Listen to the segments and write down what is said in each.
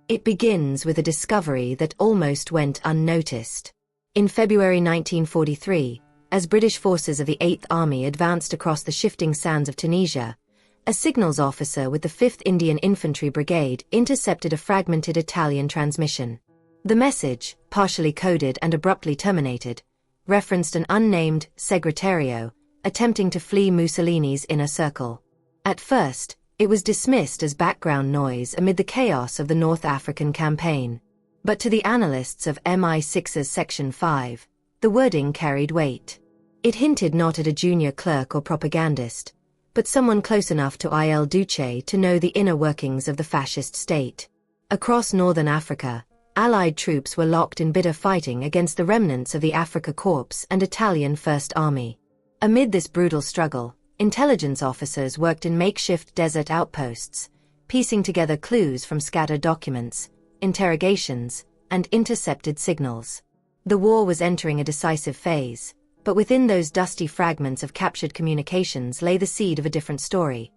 It begins with a discovery that almost went unnoticed. In February 1943, as British forces of the 8th Army advanced across the shifting sands of Tunisia, a signals officer with the 5th Indian Infantry Brigade intercepted a fragmented Italian transmission. The message, partially coded and abruptly terminated, referenced an unnamed segretario attempting to flee Mussolini's inner circle. At first, it was dismissed as background noise amid the chaos of the North African campaign. But to the analysts of MI6's Section 5, the wording carried weight. It hinted not at a junior clerk or propagandist, but someone close enough to Il Duce to know the inner workings of the fascist state. Across northern Africa, Allied troops were locked in bitter fighting against the remnants of the Afrika Korps and Italian First Army. Amid this brutal struggle, intelligence officers worked in makeshift desert outposts, piecing together clues from scattered documents, interrogations, and intercepted signals. The war was entering a decisive phase, but within those dusty fragments of captured communications lay the seed of a different story.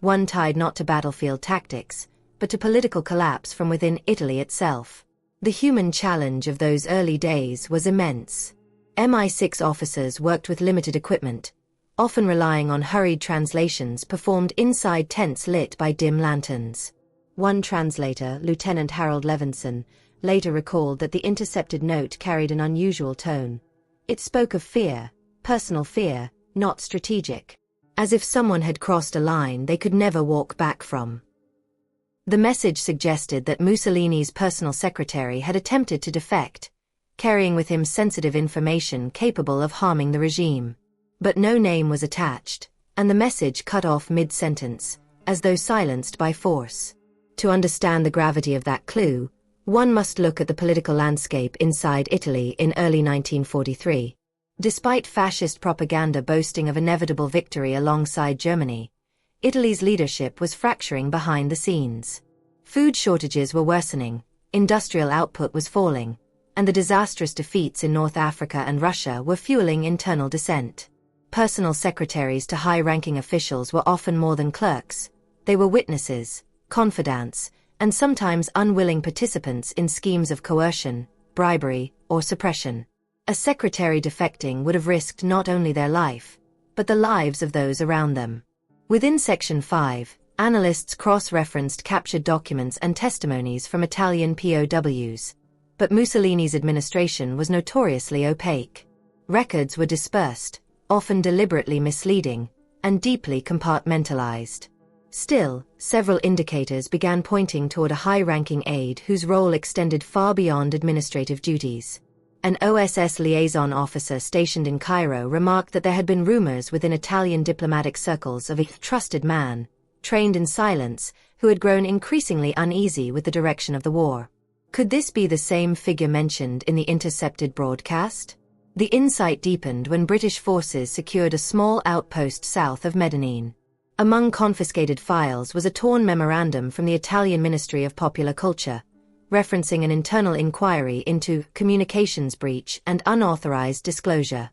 One tied not to battlefield tactics, but to political collapse from within Italy itself. The human challenge of those early days was immense. MI6 officers worked with limited equipment, often relying on hurried translations performed inside tents lit by dim lanterns. One translator, Lieutenant Harold Levinson, later recalled that the intercepted note carried an unusual tone. It spoke of fear, personal fear, not strategic. As if someone had crossed a line they could never walk back from. The message suggested that Mussolini's personal secretary had attempted to defect, carrying with him sensitive information capable of harming the regime. But no name was attached, and the message cut off mid-sentence, as though silenced by force. To understand the gravity of that clue, one must look at the political landscape inside Italy in early 1943. Despite fascist propaganda boasting of inevitable victory alongside Germany, Italy's leadership was fracturing behind the scenes. Food shortages were worsening, industrial output was falling, and the disastrous defeats in North Africa and Russia were fueling internal dissent. Personal secretaries to high-ranking officials were often more than clerks. They were witnesses, confidants, and sometimes unwilling participants in schemes of coercion, bribery, or suppression. A secretary defecting would have risked not only their life, but the lives of those around them. Within Section 5, analysts cross-referenced captured documents and testimonies from Italian POWs. But Mussolini's administration was notoriously opaque. Records were dispersed, often deliberately misleading, and deeply compartmentalized. Still, several indicators began pointing toward a high-ranking aide whose role extended far beyond administrative duties. An OSS liaison officer stationed in Cairo remarked that there had been rumors within Italian diplomatic circles of a trusted man, trained in silence, who had grown increasingly uneasy with the direction of the war. Could this be the same figure mentioned in the intercepted broadcast? The insight deepened when British forces secured a small outpost south of Medellin. Among confiscated files was a torn memorandum from the Italian Ministry of Popular Culture, referencing an internal inquiry into communications breach and unauthorized disclosure.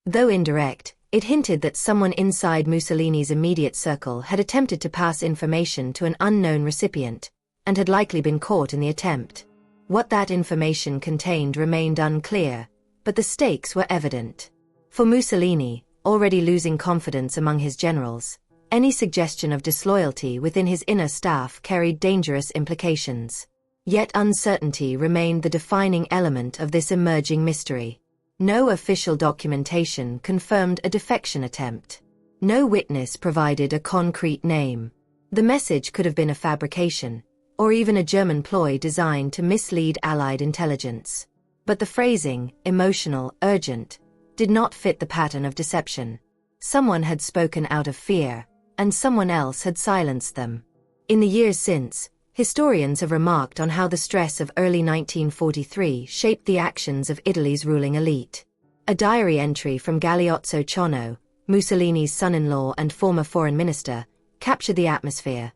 Though indirect, it hinted that someone inside Mussolini's immediate circle had attempted to pass information to an unknown recipient, and had likely been caught in the attempt. What that information contained remained unclear, but the stakes were evident. For Mussolini, already losing confidence among his generals, any suggestion of disloyalty within his inner staff carried dangerous implications. Yet uncertainty remained the defining element of this emerging mystery. No official documentation confirmed a defection attempt. No witness provided a concrete name. The message could have been a fabrication, or even a German ploy designed to mislead Allied intelligence. But the phrasing, emotional, urgent, did not fit the pattern of deception. Someone had spoken out of fear, and someone else had silenced them. In the years since, historians have remarked on how the stress of early 1943 shaped the actions of Italy's ruling elite. A diary entry from Galeazzo Ciano, Mussolini's son-in-law and former foreign minister, captured the atmosphere.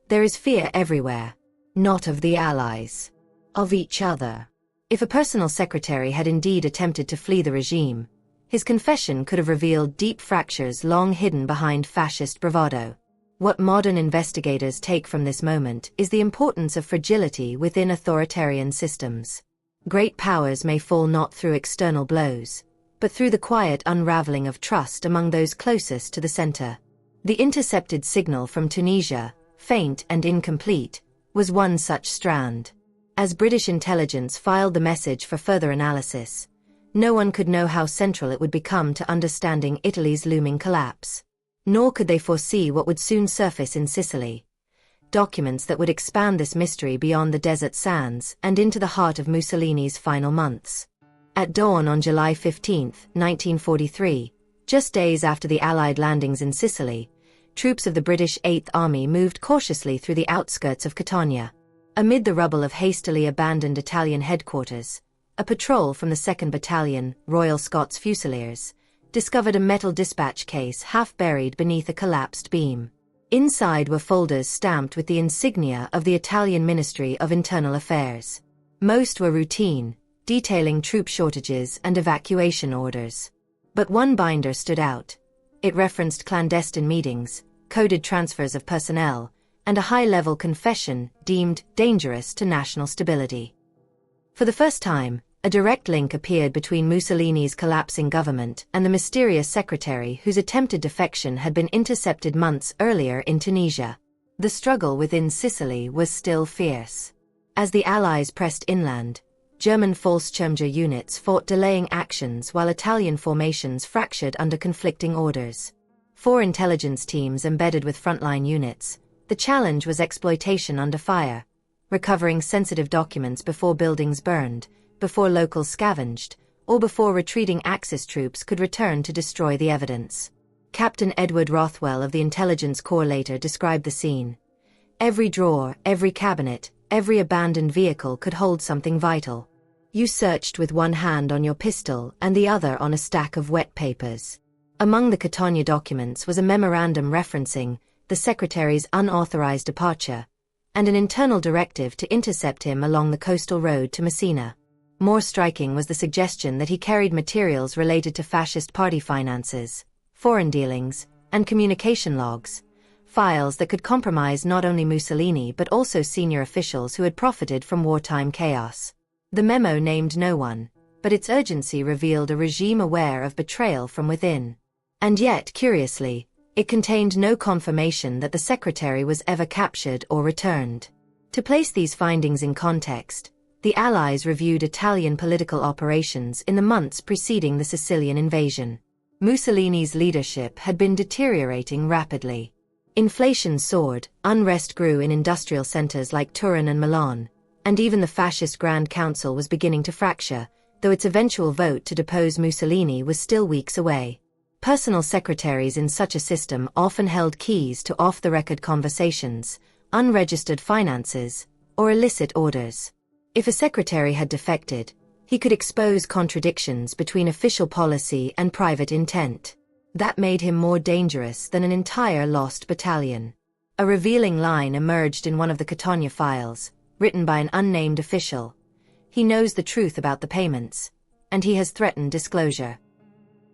There is fear everywhere, not of the Allies, of each other. If a personal secretary had indeed attempted to flee the regime, his confession could have revealed deep fractures long hidden behind fascist bravado. What modern investigators take from this moment is the importance of fragility within authoritarian systems. Great powers may fall not through external blows, but through the quiet unraveling of trust among those closest to the center. The intercepted signal from Tunisia, faint and incomplete, was one such strand. As British intelligence filed the message for further analysis, no one could know how central it would become to understanding Italy's looming collapse. Nor could they foresee what would soon surface in Sicily. Documents that would expand this mystery beyond the desert sands and into the heart of Mussolini's final months. At dawn on July 15, 1943, just days after the Allied landings in Sicily, troops of the British Eighth Army moved cautiously through the outskirts of Catania. Amid the rubble of hastily abandoned Italian headquarters, a patrol from the 2nd Battalion, Royal Scots Fusiliers, discovered a metal dispatch case half buried beneath a collapsed beam. Inside were folders stamped with the insignia of the Italian Ministry of Internal Affairs. Most were routine, detailing troop shortages and evacuation orders. But one binder stood out. It referenced clandestine meetings, coded transfers of personnel, and a high-level confession deemed dangerous to national stability. For the first time, a direct link appeared between Mussolini's collapsing government and the mysterious secretary whose attempted defection had been intercepted months earlier in Tunisia. The struggle within Sicily was still fierce. As the Allies pressed inland, German Volkssturmgewehr units fought delaying actions while Italian formations fractured under conflicting orders. 4 intelligence teams embedded with frontline units, the challenge was exploitation under fire, recovering sensitive documents before buildings burned, before locals scavenged, or before retreating Axis troops could return to destroy the evidence. Captain Edward Rothwell of the Intelligence Corps later described the scene. Every drawer, every cabinet, every abandoned vehicle could hold something vital. You searched with one hand on your pistol and the other on a stack of wet papers. Among the Catania documents was a memorandum referencing the secretary's unauthorized departure, and an internal directive to intercept him along the coastal road to Messina. More striking was the suggestion that he carried materials related to fascist party finances, foreign dealings, and communication logs, files that could compromise not only Mussolini but also senior officials who had profited from wartime chaos. The memo named no one, but its urgency revealed a regime aware of betrayal from within. And yet, curiously, it contained no confirmation that the secretary was ever captured or returned. To place these findings in context, the Allies reviewed Italian political operations in the months preceding the Sicilian invasion. Mussolini's leadership had been deteriorating rapidly. Inflation soared, unrest grew in industrial centers like Turin and Milan, and even the fascist Grand Council was beginning to fracture, though its eventual vote to depose Mussolini was still weeks away. Personal secretaries in such a system often held keys to off-the-record conversations, unregistered finances, or illicit orders. If a secretary had defected, he could expose contradictions between official policy and private intent. That made him more dangerous than an entire lost battalion. A revealing line emerged in one of the Catania files, written by an unnamed official. He knows the truth about the payments, and he has threatened disclosure.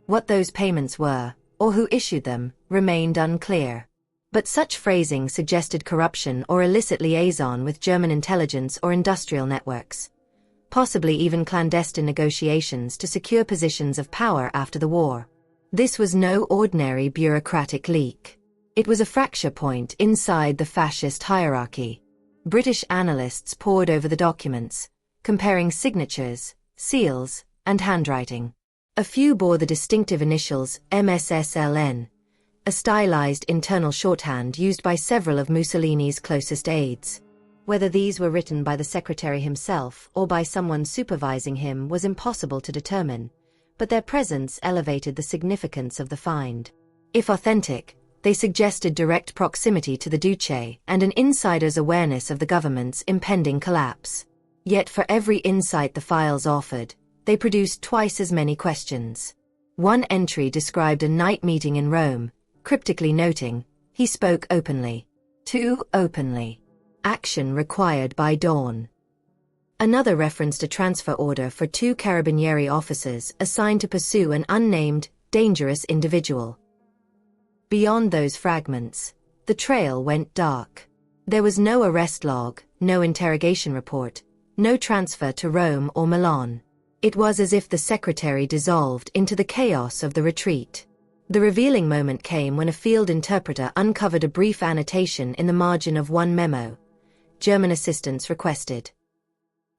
What those payments were, or who issued them, remained unclear. But such phrasing suggested corruption or illicit liaison with German intelligence or industrial networks, possibly even clandestine negotiations to secure positions of power after the war. This was no ordinary bureaucratic leak. It was a fracture point inside the fascist hierarchy. British analysts pored over the documents, comparing signatures, seals, and handwriting. A few bore the distinctive initials Mssln, a stylized internal shorthand used by several of Mussolini's closest aides. Whether these were written by the secretary himself or by someone supervising him was impossible to determine, but their presence elevated the significance of the find. If authentic, they suggested direct proximity to the Duce and an insider's awareness of the government's impending collapse. Yet for every insight the files offered, they produced twice as many questions. One entry described a night meeting in Rome, cryptically noting, "He spoke openly. Too openly. Action required by dawn." Another referenced a transfer order for 2 Carabinieri officers assigned to pursue an unnamed, dangerous individual. Beyond those fragments, the trail went dark. There was no arrest log, no interrogation report, no transfer to Rome or Milan. It was as if the secretary dissolved into the chaos of the retreat. The revealing moment came when a field interpreter uncovered a brief annotation in the margin of one memo. German assistance requested.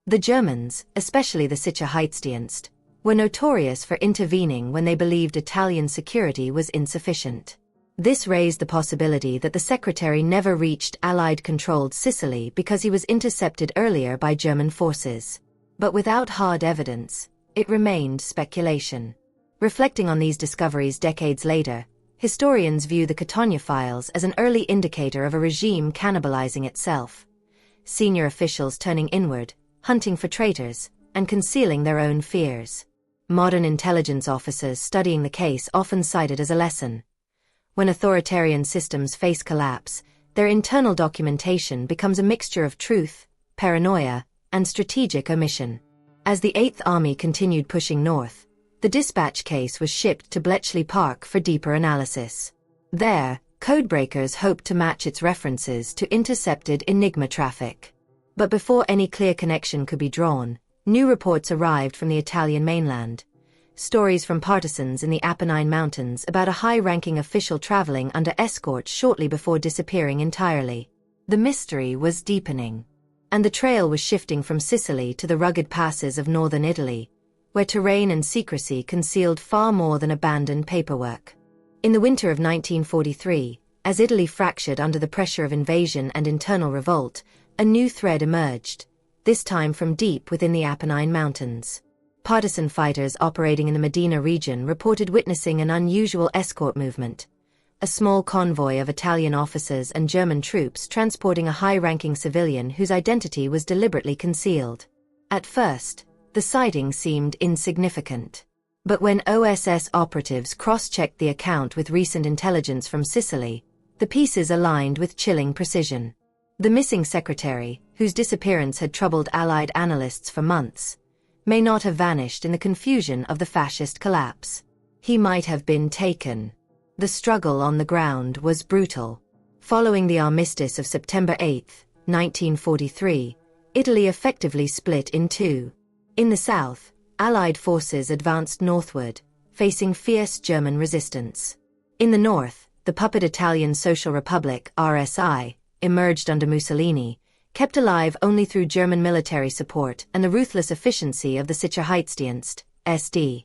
The Germans, especially the Sicherheitsdienst, were notorious for intervening when they believed Italian security was insufficient. This raised the possibility that the secretary never reached Allied-controlled Sicily because he was intercepted earlier by German forces. But without hard evidence, it remained speculation. Reflecting on these discoveries decades later, historians view the Catania files as an early indicator of a regime cannibalizing itself. Senior officials turning inward, hunting for traitors, and concealing their own fears. Modern intelligence officers studying the case often cite it as a lesson. When authoritarian systems face collapse, their internal documentation becomes a mixture of truth, paranoia, and strategic omission. As the Eighth Army continued pushing north, the dispatch case was shipped to Bletchley Park for deeper analysis. There, codebreakers hoped to match its references to intercepted Enigma traffic. But before any clear connection could be drawn, new reports arrived from the Italian mainland. Stories from partisans in the Apennine Mountains about a high-ranking official traveling under escort shortly before disappearing entirely. The mystery was deepening. And the trail was shifting from Sicily to the rugged passes of northern Italy, where terrain and secrecy concealed far more than abandoned paperwork. In the winter of 1943, as Italy fractured under the pressure of invasion and internal revolt, a new thread emerged, this time from deep within the Apennine Mountains. Partisan fighters operating in the Modena region reported witnessing an unusual escort movement. A small convoy of Italian officers and German troops transporting a high-ranking civilian whose identity was deliberately concealed. At first, the sighting seemed insignificant. But when OSS operatives cross-checked the account with recent intelligence from Sicily, the pieces aligned with chilling precision. The missing secretary, whose disappearance had troubled Allied analysts for months, may not have vanished in the confusion of the fascist collapse. He might have been taken. The struggle on the ground was brutal. Following the armistice of September 8, 1943, Italy effectively split in two. In the south, Allied forces advanced northward, facing fierce German resistance. In the north, the puppet Italian Social Republic, RSI, emerged under Mussolini, kept alive only through German military support and the ruthless efficiency of the Sicherheitsdienst, SD.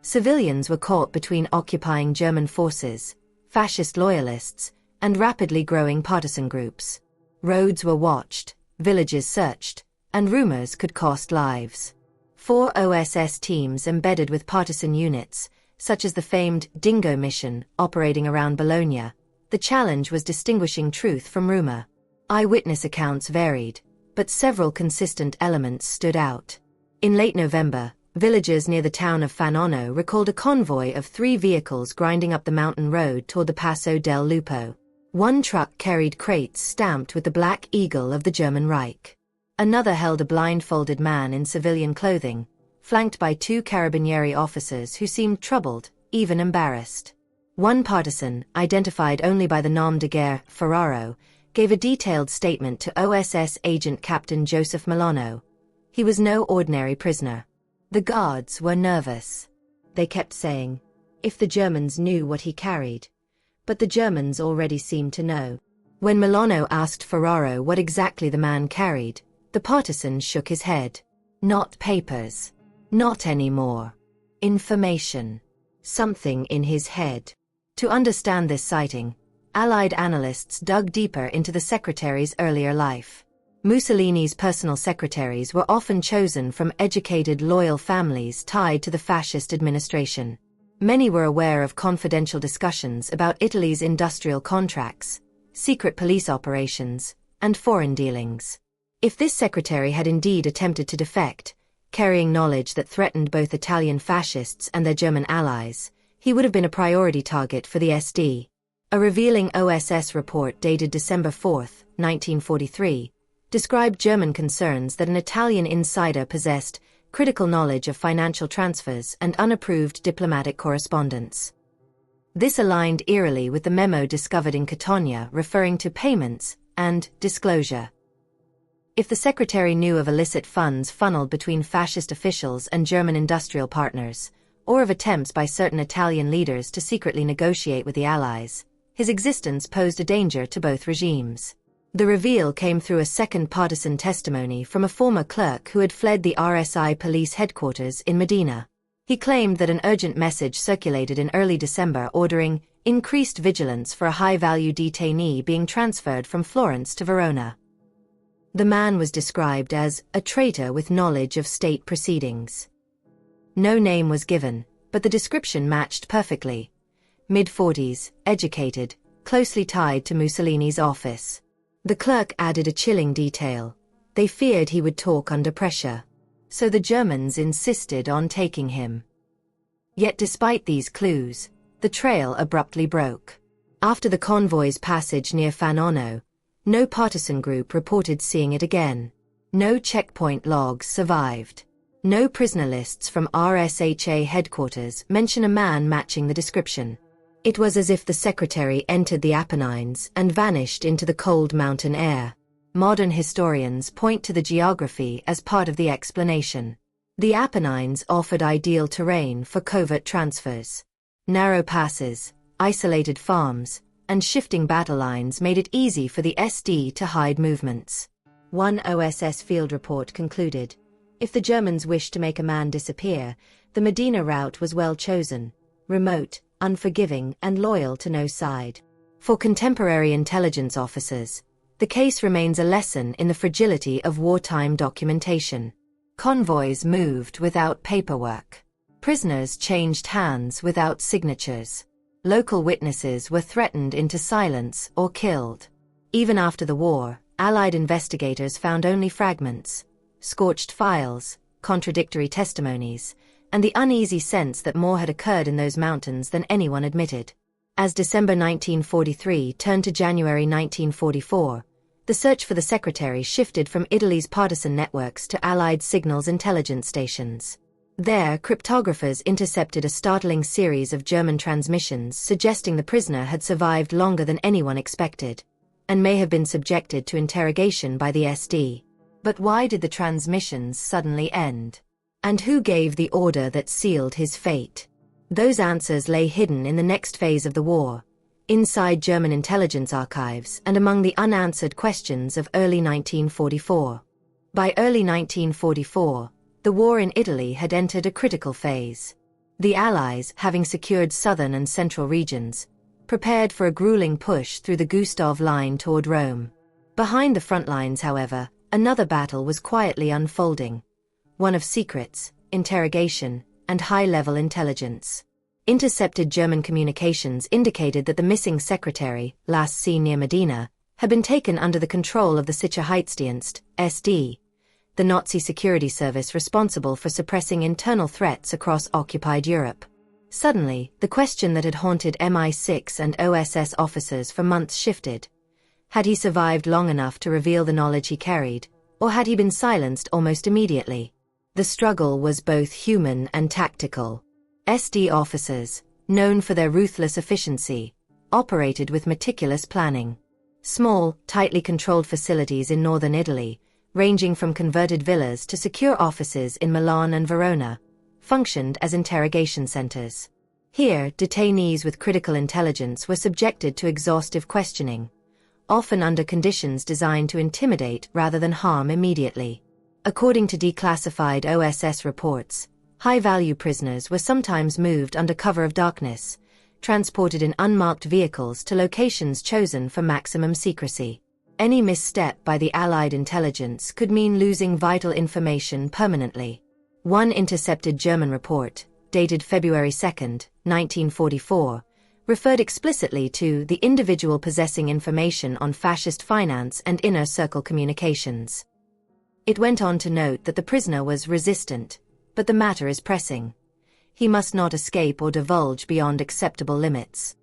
Civilians were caught between occupying German forces, fascist loyalists, and rapidly growing partisan groups. Roads were watched, villages searched, and rumors could cost lives. 4 OSS teams embedded with partisan units, such as the famed Dingo mission operating around Bologna. The challenge was distinguishing truth from rumor. Eyewitness accounts varied, but several consistent elements stood out. In late November, villagers near the town of Fanonno recalled a convoy of 3 vehicles grinding up the mountain road toward the Passo del Lupo. One truck carried crates stamped with the Black Eagle of the German Reich. Another held a blindfolded man in civilian clothing, flanked by 2 carabinieri officers who seemed troubled, even embarrassed. One partisan, identified only by the nom de guerre, Ferraro, gave a detailed statement to OSS agent Captain Joseph Milano. He was no ordinary prisoner. The guards were nervous. They kept saying, if the Germans knew what he carried. But the Germans already seemed to know. When Milano asked Ferraro what exactly the man carried, the partisan shook his head. Not papers. Not anymore. Information. Something in his head. To understand this sighting, Allied analysts dug deeper into the secretary's earlier life. Mussolini's personal secretaries were often chosen from educated, loyal families tied to the fascist administration. Many were aware of confidential discussions about Italy's industrial contracts, secret police operations, and foreign dealings. If this secretary had indeed attempted to defect, carrying knowledge that threatened both Italian fascists and their German allies, he would have been a priority target for the SD. A revealing OSS report dated December 4, 1943, described German concerns that an Italian insider possessed critical knowledge of financial transfers and unapproved diplomatic correspondence. This aligned eerily with the memo discovered in Catania referring to payments and disclosure. If the secretary knew of illicit funds funneled between fascist officials and German industrial partners, or of attempts by certain Italian leaders to secretly negotiate with the Allies, his existence posed a danger to both regimes. The reveal came through a second partisan testimony from a former clerk who had fled the RSI police headquarters in Medina. He claimed that an urgent message circulated in early December ordering increased vigilance for a high-value detainee being transferred from Florence to Verona. The man was described as a traitor with knowledge of state proceedings. No name was given, but the description matched perfectly. Mid-40s, educated, closely tied to Mussolini's office. The clerk added a chilling detail. They feared he would talk under pressure. So the Germans insisted on taking him. Yet despite these clues, the trail abruptly broke. After the convoy's passage near Fanono, no partisan group reported seeing it again. No checkpoint logs survived. No prisoner lists from RSHA headquarters mention a man matching the description. It was as if the secretary entered the Apennines and vanished into the cold mountain air. Modern historians point to the geography as part of the explanation. The Apennines offered ideal terrain for covert transfers. Narrow passes, isolated farms, and shifting battle lines made it easy for the SD to hide movements. One OSS field report concluded, if the Germans wished to make a man disappear, the Medina route was well chosen, remote, unforgiving, and loyal to no side. For contemporary intelligence officers, the case remains a lesson in the fragility of wartime documentation. Convoys moved without paperwork. Prisoners changed hands without signatures. Local witnesses were threatened into silence or killed. Even after the war, Allied investigators found only fragments, scorched files, contradictory testimonies, and the uneasy sense that more had occurred in those mountains than anyone admitted. As December 1943 turned to January 1944, the search for the secretary shifted from Italy's partisan networks to Allied signals intelligence stations. There, cryptographers intercepted a startling series of German transmissions suggesting the prisoner had survived longer than anyone expected, and may have been subjected to interrogation by the SD. But why did the transmissions suddenly end? And who gave the order that sealed his fate? Those answers lay hidden in the next phase of the war, inside German intelligence archives and among the unanswered questions of early 1944. By early 1944, the war in Italy had entered a critical phase. The Allies, having secured southern and central regions, prepared for a grueling push through the Gustav Line toward Rome. Behind the front lines, however, another battle was quietly unfolding. One of secrets, interrogation, and high-level intelligence. Intercepted German communications indicated that the missing secretary, last seen near Medina, had been taken under the control of the Sicherheitsdienst, SD, the Nazi security service responsible for suppressing internal threats across occupied Europe. Suddenly, the question that had haunted MI6 and OSS officers for months shifted. Had he survived long enough to reveal the knowledge he carried, or had he been silenced almost immediately? The struggle was both human and tactical. SD officers, known for their ruthless efficiency, operated with meticulous planning. Small, tightly controlled facilities in northern Italy, ranging from converted villas to secure offices in Milan and Verona, functioned as interrogation centers. Here, detainees with critical intelligence were subjected to exhaustive questioning, often under conditions designed to intimidate rather than harm immediately. According to declassified OSS reports, high-value prisoners were sometimes moved under cover of darkness, transported in unmarked vehicles to locations chosen for maximum secrecy. Any misstep by the Allied intelligence could mean losing vital information permanently. One intercepted German report, dated February 2, 1944, referred explicitly to the individual possessing information on fascist finance and inner circle communications. It went on to note that the prisoner was resistant, but the matter is pressing. He must not escape or divulge beyond acceptable limits.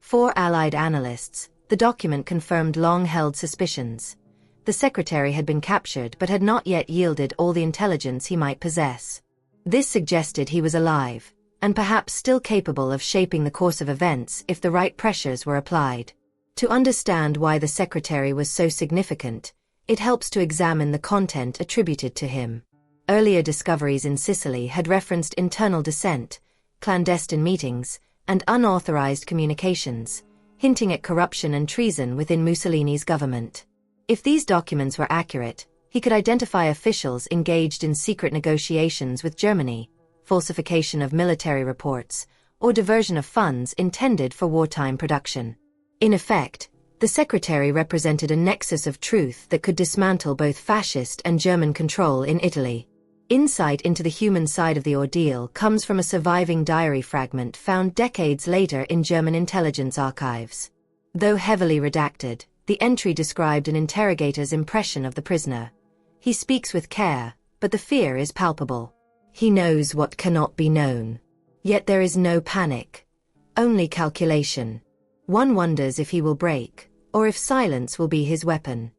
For Allied analysts, the document confirmed long-held suspicions. The secretary had been captured but had not yet yielded all the intelligence he might possess. This suggested he was alive, and perhaps still capable of shaping the course of events if the right pressures were applied. To understand why the secretary was so significant, it helps to examine the content attributed to him. Earlier discoveries in Sicily had referenced internal dissent, clandestine meetings, and unauthorized communications, hinting at corruption and treason within Mussolini's government. If these documents were accurate, he could identify officials engaged in secret negotiations with Germany, falsification of military reports, or diversion of funds intended for wartime production. In effect, the secretary represented a nexus of truth that could dismantle both fascist and German control in Italy. Insight into the human side of the ordeal comes from a surviving diary fragment found decades later in German intelligence archives. Though heavily redacted, the entry described an interrogator's impression of the prisoner. He speaks with care, but the fear is palpable. He knows what cannot be known. Yet there is no panic, only calculation. One wonders if he will break, or if silence will be his weapon.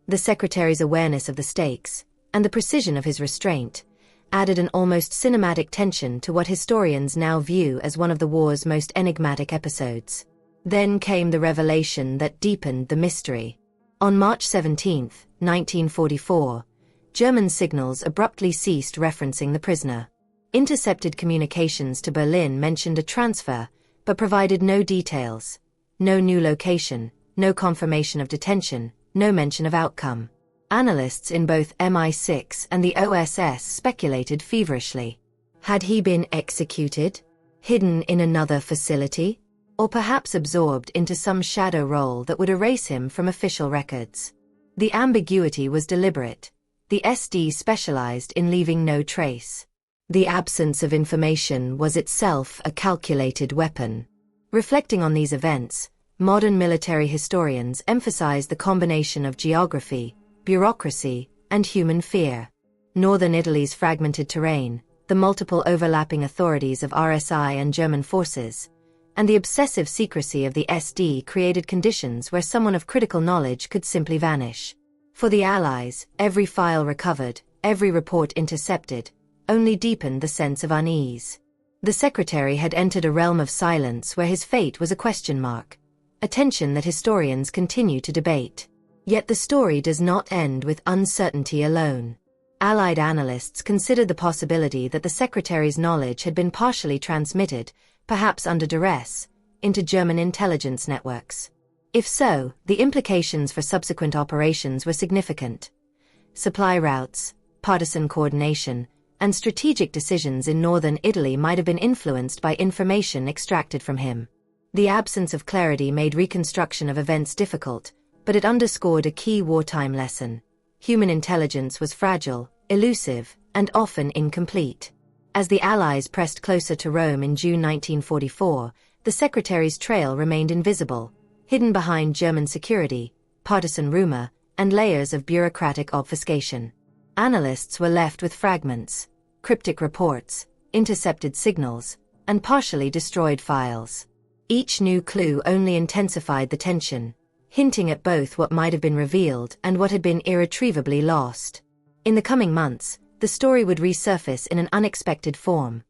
The secretary's awareness of the stakes, and the precision of his restraint, added an almost cinematic tension to what historians now view as one of the war's most enigmatic episodes. Then came the revelation that deepened the mystery. On March 17, 1944, German signals abruptly ceased referencing the prisoner. Intercepted communications to Berlin mentioned a transfer, but provided no details. No new location, no confirmation of detention, no mention of outcome. Analysts in both MI6 and the OSS speculated feverishly. Had he been executed? Hidden in another facility? Or perhaps absorbed into some shadow role that would erase him from official records? The ambiguity was deliberate. The SD specialized in leaving no trace. The absence of information was itself a calculated weapon. Reflecting on these events, modern military historians emphasize the combination of geography, bureaucracy, and human fear. Northern Italy's fragmented terrain, the multiple overlapping authorities of RSI and German forces, and the obsessive secrecy of the SD created conditions where someone of critical knowledge could simply vanish. For the Allies, every file recovered, every report intercepted, only deepened the sense of unease. The secretary had entered a realm of silence where his fate was a question mark, a tension that historians continue to debate. Yet the story does not end with uncertainty alone. Allied analysts considered the possibility that the secretary's knowledge had been partially transmitted, perhaps under duress, into German intelligence networks. If so, the implications for subsequent operations were significant. Supply routes, partisan coordination, and strategic decisions in northern Italy might have been influenced by information extracted from him. The absence of clarity made reconstruction of events difficult, but it underscored a key wartime lesson. Human intelligence was fragile, elusive, and often incomplete. As the Allies pressed closer to Rome in June 1944, the secretary's trail remained invisible, hidden behind German security, partisan rumor, and layers of bureaucratic obfuscation. Analysts were left with fragments, cryptic reports, intercepted signals, and partially destroyed files. Each new clue only intensified the tension, hinting at both what might have been revealed and what had been irretrievably lost. In the coming months, the story would resurface in an unexpected form.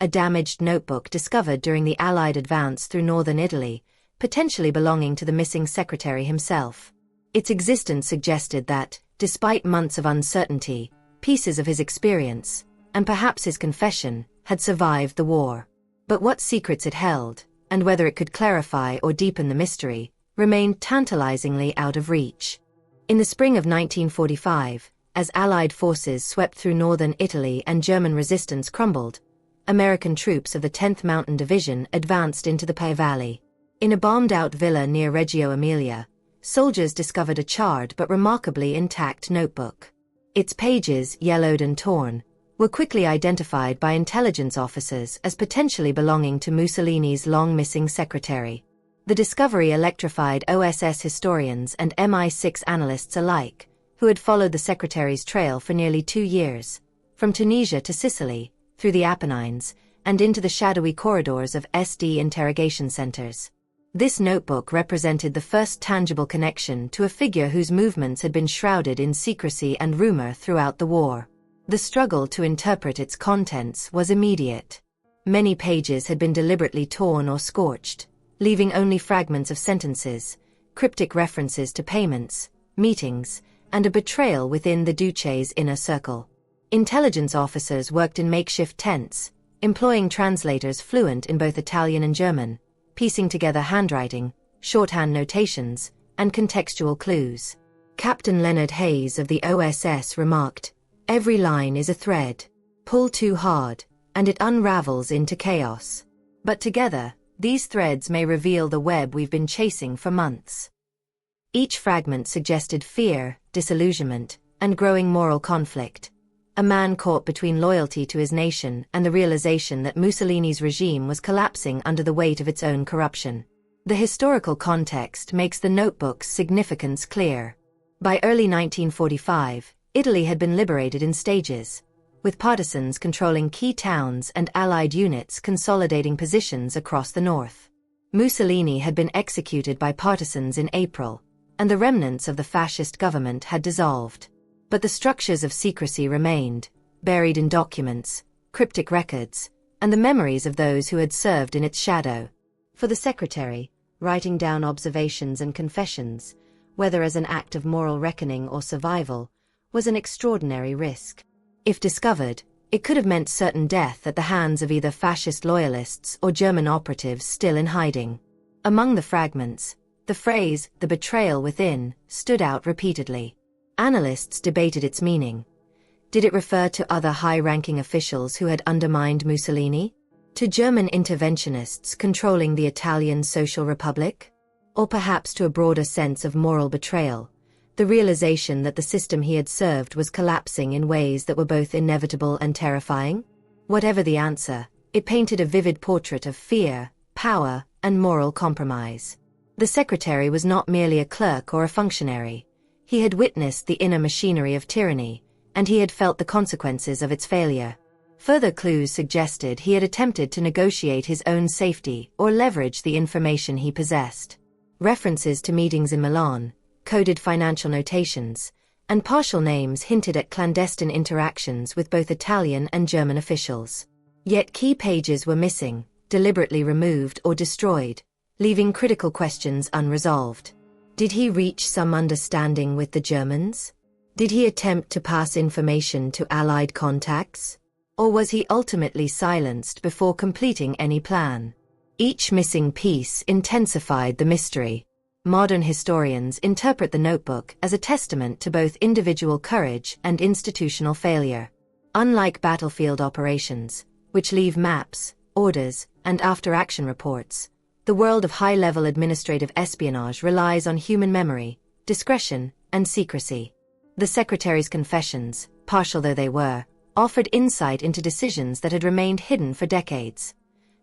A damaged notebook discovered during the Allied advance through northern Italy, potentially belonging to the missing secretary himself. Its existence suggested that, despite months of uncertainty, pieces of his experience, and perhaps his confession, had survived the war. But what secrets it held, and whether it could clarify or deepen the mystery, remained tantalizingly out of reach. In the spring of 1945, as Allied forces swept through northern Italy and German resistance crumbled, American troops of the 10th Mountain Division advanced into the Pie Valley. In a bombed-out villa near Reggio Emilia, soldiers discovered a charred but remarkably intact notebook. Its pages, yellowed and torn, were quickly identified by intelligence officers as potentially belonging to Mussolini's long-missing secretary. The discovery electrified OSS historians and MI6 analysts alike, who had followed the secretary's trail for nearly 2 years, from Tunisia to Sicily, through the Apennines, and into the shadowy corridors of SD interrogation centers. This notebook represented the first tangible connection to a figure whose movements had been shrouded in secrecy and rumor throughout the war. The struggle to interpret its contents was immediate. Many pages had been deliberately torn or scorched, leaving only fragments of sentences, cryptic references to payments, meetings, and a betrayal within the Duce's inner circle. Intelligence officers worked in makeshift tents, employing translators fluent in both Italian and German, piecing together handwriting, shorthand notations, and contextual clues. Captain Leonard Hayes of the OSS remarked, "Every line is a thread. Pull too hard, and it unravels into chaos. But together, these threads may reveal the web we've been chasing for months." Each fragment suggested fear, disillusionment, and growing moral conflict. A man caught between loyalty to his nation and the realization that Mussolini's regime was collapsing under the weight of its own corruption. The historical context makes the notebook's significance clear. By early 1945, Italy had been liberated in stages, with partisans controlling key towns and Allied units consolidating positions across the north. Mussolini had been executed by partisans in April, and the remnants of the fascist government had dissolved. But the structures of secrecy remained, buried in documents, cryptic records, and the memories of those who had served in its shadow. For the secretary, writing down observations and confessions, whether as an act of moral reckoning or survival, was an extraordinary risk. If discovered, it could have meant certain death at the hands of either fascist loyalists or German operatives still in hiding. Among the fragments, the phrase, "the betrayal within," stood out repeatedly. Analysts debated its meaning. Did it refer to other high-ranking officials who had undermined Mussolini? To German interventionists controlling the Italian Social Republic? Or perhaps to a broader sense of moral betrayal, the realization that the system he had served was collapsing in ways that were both inevitable and terrifying? Whatever the answer, it painted a vivid portrait of fear, power, and moral compromise. The secretary was not merely a clerk or a functionary. He had witnessed the inner machinery of tyranny, and he had felt the consequences of its failure. Further clues suggested he had attempted to negotiate his own safety or leverage the information he possessed. References to meetings in Milan, coded financial notations, and partial names hinted at clandestine interactions with both Italian and German officials. Yet key pages were missing, deliberately removed or destroyed, leaving critical questions unresolved. Did he reach some understanding with the Germans? Did he attempt to pass information to Allied contacts? Or was he ultimately silenced before completing any plan? Each missing piece intensified the mystery. Modern historians interpret the notebook as a testament to both individual courage and institutional failure. Unlike battlefield operations, which leave maps, orders, and after-action reports, the world of high-level administrative espionage relies on human memory, discretion, and secrecy. The secretary's confessions, partial though they were, offered insight into decisions that had remained hidden for decades.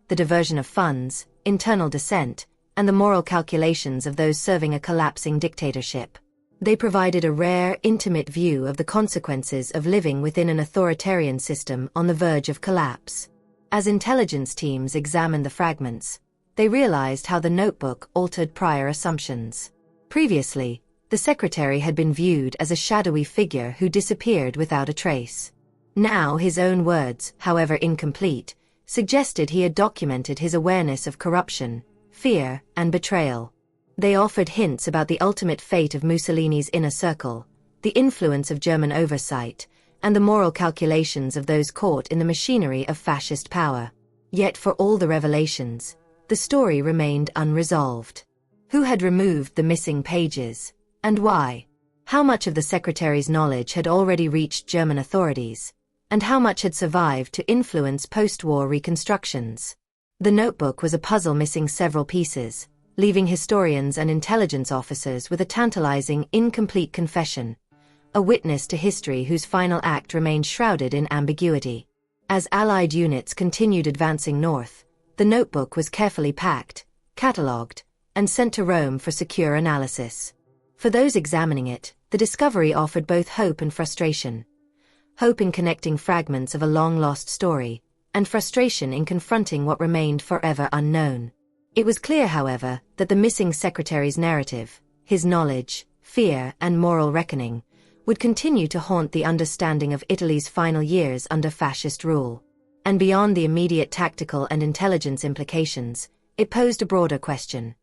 The diversion of funds, internal dissent, and the moral calculations of those serving a collapsing dictatorship. They provided a rare, intimate view of the consequences of living within an authoritarian system on the verge of collapse. As intelligence teams examined the fragments, they realized how the notebook altered prior assumptions. Previously, the secretary had been viewed as a shadowy figure who disappeared without a trace. Now his own words, however incomplete, suggested he had documented his awareness of corruption, fear, and betrayal. They offered hints about the ultimate fate of Mussolini's inner circle, the influence of German oversight, and the moral calculations of those caught in the machinery of fascist power. Yet for all the revelations, the story remained unresolved. Who had removed the missing pages, and why? How much of the secretary's knowledge had already reached German authorities, and how much had survived to influence post-war reconstructions? The notebook was a puzzle missing several pieces, leaving historians and intelligence officers with a tantalizing, incomplete confession, a witness to history whose final act remained shrouded in ambiguity. As Allied units continued advancing north, the notebook was carefully packed, catalogued, and sent to Rome for secure analysis. For those examining it, the discovery offered both hope and frustration. Hope in connecting fragments of a long-lost story, and frustration in confronting what remained forever unknown. It was clear, however, that the missing secretary's narrative, his knowledge, fear, and moral reckoning, would continue to haunt the understanding of Italy's final years under fascist rule. And beyond the immediate tactical and intelligence implications, it posed a broader question.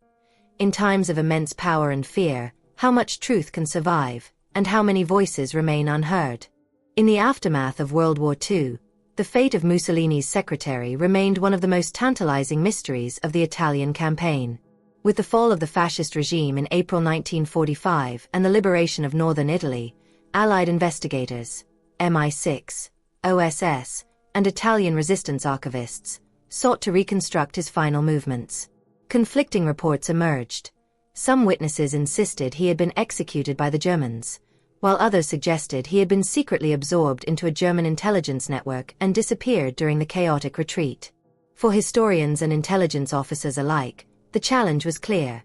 In times of immense power and fear, how much truth can survive, and how many voices remain unheard? In the aftermath of World War II, the fate of Mussolini's secretary remained one of the most tantalizing mysteries of the Italian campaign. With the fall of the fascist regime in April 1945 and the liberation of northern Italy, Allied investigators, MI6, OSS, and Italian resistance archivists sought to reconstruct his final movements. Conflicting reports emerged. Some witnesses insisted he had been executed by the Germans, while others suggested he had been secretly absorbed into a German intelligence network and disappeared during the chaotic retreat. For historians and intelligence officers alike, the challenge was clear.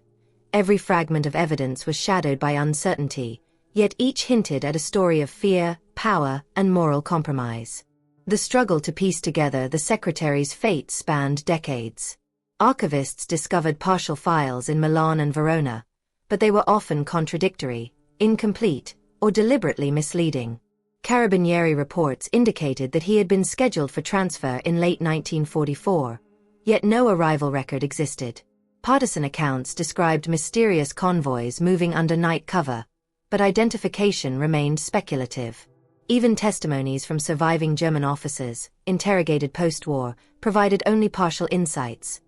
Every fragment of evidence was shadowed by uncertainty, yet each hinted at a story of fear, power, and moral compromise. The struggle to piece together the secretary's fate spanned decades. Archivists discovered partial files in Milan and Verona, but they were often contradictory, incomplete, or deliberately misleading. Carabinieri reports indicated that he had been scheduled for transfer in late 1944, yet no arrival record existed. Partisan accounts described mysterious convoys moving under night cover, but identification remained speculative. Even testimonies from surviving German officers, interrogated post-war, provided only partial insights.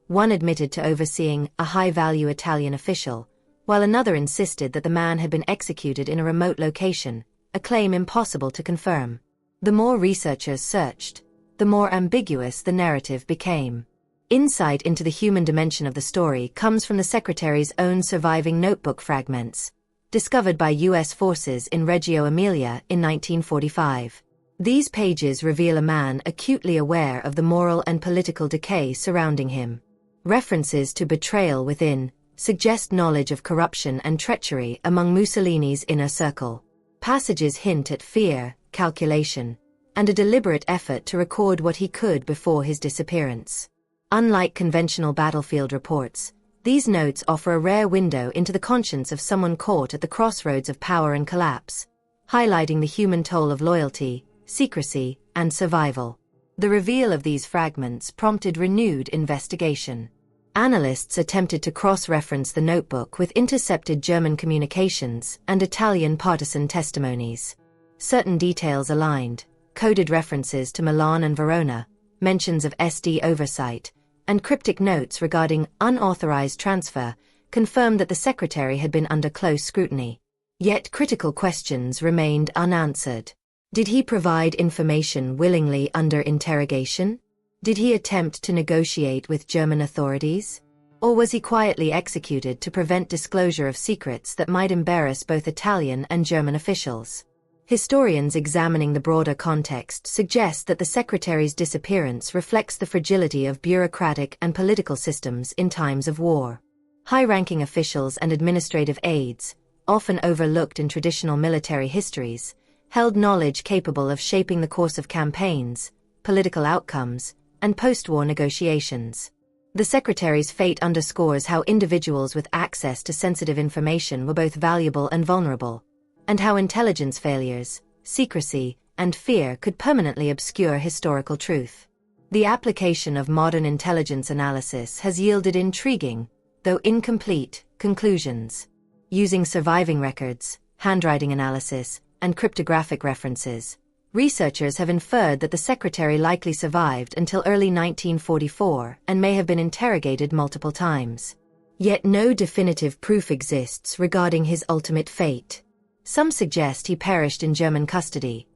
One admitted to overseeing a high-value Italian official, while another insisted that the man had been executed in a remote location, a claim impossible to confirm. The more researchers searched, the more ambiguous the narrative became. Insight into the human dimension of the story comes from the secretary's own surviving notebook fragments, discovered by U.S. forces in Reggio Emilia in 1945. These pages reveal a man acutely aware of the moral and political decay surrounding him. References to betrayal within suggest knowledge of corruption and treachery among Mussolini's inner circle. Passages hint at fear, calculation, and a deliberate effort to record what he could before his disappearance. Unlike conventional battlefield reports, these notes offer a rare window into the conscience of someone caught at the crossroads of power and collapse, highlighting the human toll of loyalty, secrecy, and survival. The reveal of these fragments prompted renewed investigation. Analysts attempted to cross-reference the notebook with intercepted German communications and Italian partisan testimonies. Certain details aligned: coded references to Milan and Verona, mentions of SD oversight, and cryptic notes regarding unauthorized transfer confirmed that the secretary had been under close scrutiny. Yet critical questions remained unanswered. Did he provide information willingly under interrogation? Did he attempt to negotiate with German authorities? Or was he quietly executed to prevent disclosure of secrets that might embarrass both Italian and German officials? Historians examining the broader context suggest that the secretary's disappearance reflects the fragility of bureaucratic and political systems in times of war. High-ranking officials and administrative aides, often overlooked in traditional military histories, held knowledge capable of shaping the course of campaigns, political outcomes, and post-war negotiations. The secretary's fate underscores how individuals with access to sensitive information were both valuable and vulnerable, and how intelligence failures, secrecy, and fear could permanently obscure historical truth. The application of modern intelligence analysis has yielded intriguing, though incomplete, conclusions. Using surviving records, handwriting analysis, and cryptographic references, researchers have inferred that the secretary likely survived until early 1944 and may have been interrogated multiple times. Yet no definitive proof exists regarding his ultimate fate. Some suggest he perished in German custody.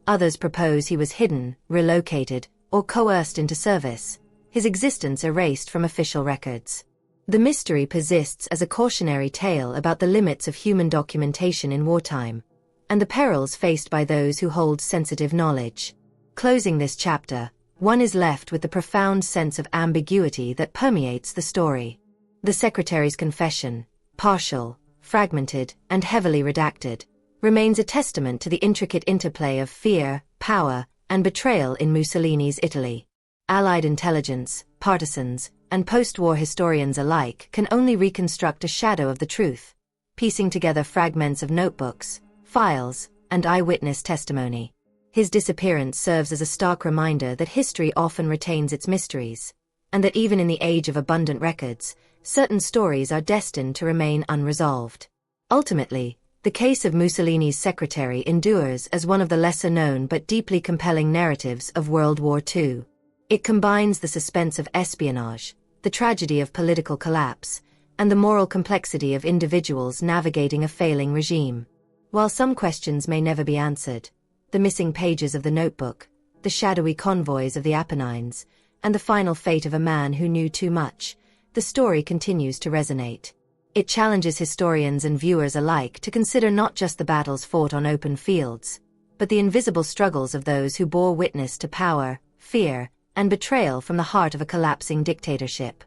Others propose he was hidden, relocated, or coerced into service, his existence erased from official records. The mystery persists as a cautionary tale about the limits of human documentation in wartime, and the perils faced by those who hold sensitive knowledge. Closing this chapter, one is left with the profound sense of ambiguity that permeates the story. The secretary's confession, partial, fragmented, and heavily redacted, remains a testament to the intricate interplay of fear, power, and betrayal in Mussolini's Italy. Allied intelligence, partisans, and post-war historians alike can only reconstruct a shadow of the truth, piecing together fragments of notebooks, files, and eyewitness testimony. His disappearance serves as a stark reminder that history often retains its mysteries, and that even in the age of abundant records, certain stories are destined to remain unresolved. Ultimately, the case of Mussolini's secretary endures as one of the lesser-known but deeply compelling narratives of World War II. It combines the suspense of espionage, the tragedy of political collapse, and the moral complexity of individuals navigating a failing regime. While some questions may never be answered, the missing pages of the notebook, the shadowy convoys of the Apennines, and the final fate of a man who knew too much, the story continues to resonate. It challenges historians and viewers alike to consider not just the battles fought on open fields, but the invisible struggles of those who bore witness to power, fear, and betrayal from the heart of a collapsing dictatorship.